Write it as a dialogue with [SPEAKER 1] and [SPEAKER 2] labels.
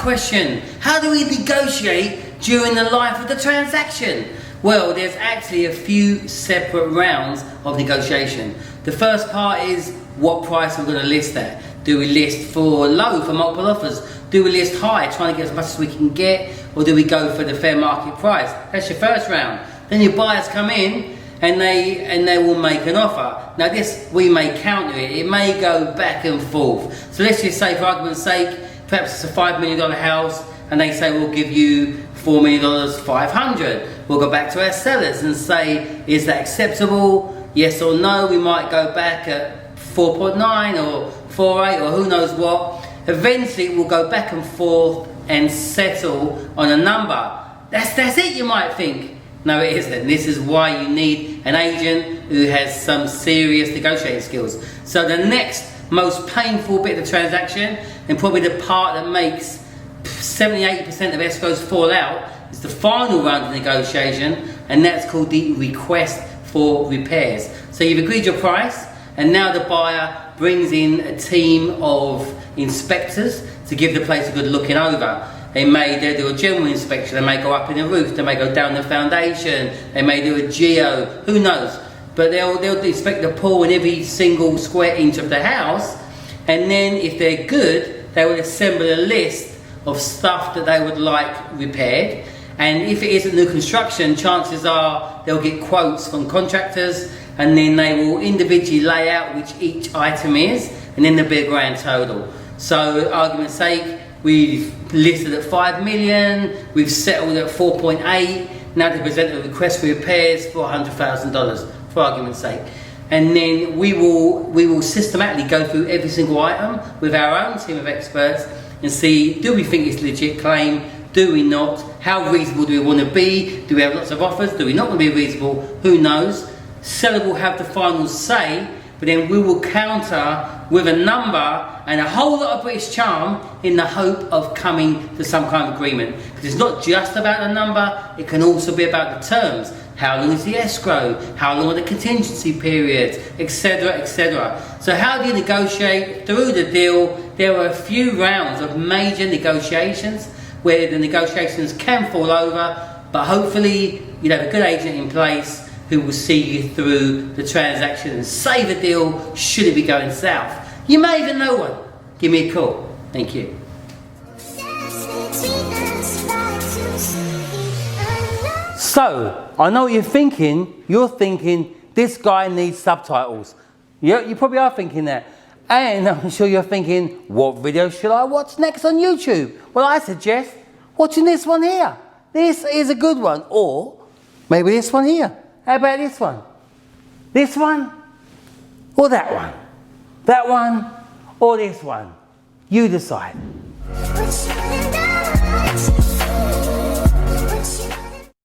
[SPEAKER 1] question. How do we negotiate during the life of the transaction? Well, there's actually a few separate rounds of negotiation. The first part is what price we're going to list at. Do we list for low, for multiple offers? Do we list high, trying to get as much as we can get? Or do we go for the fair market price? That's your first round. Then your buyers come in and they will make an offer. Now this, we may counter it. It may go back and forth. So let's just say, for argument's sake, perhaps it's a $5 million house and they say we'll give you $4 million, 500. We'll go back to our sellers and say, is that acceptable? Yes or no? We might go back at 4.9 or 4.8 or who knows what. Eventually we'll go back and forth and settle on a number. That's it, you might think. No, it isn't. This is why you need an agent who has some serious negotiating skills. So the next most painful bit of the transaction, and probably the part that makes 70-80% of escrows fall out, is the final round of negotiation, and that's called the request for repairs. So you've agreed your price, and now the buyer brings in a team of inspectors to give the place a good looking over. They do a general inspection, they may go up in the roof, they may go down the foundation, they may do a geo, who knows. But they'll inspect the pool and every single square inch of the house, and then if they're good, they will assemble a list of stuff that they would like repaired. And if it is a new construction, chances are they'll get quotes from contractors, and then they will individually lay out which each item is, and then there'll be a grand total. So, argument's sake, we've listed at 5 million, we've settled at 4.8, now they present a request for repairs for $100,000, for argument's sake. And then we will systematically go through every single item with our own team of experts and see, do we think it's a legit claim? Do we not? How reasonable do we want to be? Do we have lots of offers? Do we not want to be reasonable? Who knows? Seller will have the final say, but then we will counter with a number and a whole lot of British charm in the hope of coming to some kind of agreement. Because it's not just about the number, it can also be about the terms. How long is the escrow? How long are the contingency periods? Etc, etc. So how do you negotiate through the deal? There are a few rounds of major negotiations where the negotiations can fall over, but hopefully you have a good agent in place who will see you through the transaction and save a deal should it be going south. You may even know one. Give me a call. Thank you. So, I know what you're thinking. You're thinking, this guy needs subtitles. You probably are thinking that. And I'm sure you're thinking, what video should I watch next on YouTube? Well, I suggest watching this one here. This is a good one. Or maybe this one here. How about this one? This one? Or that one? That one? Or this one? You decide.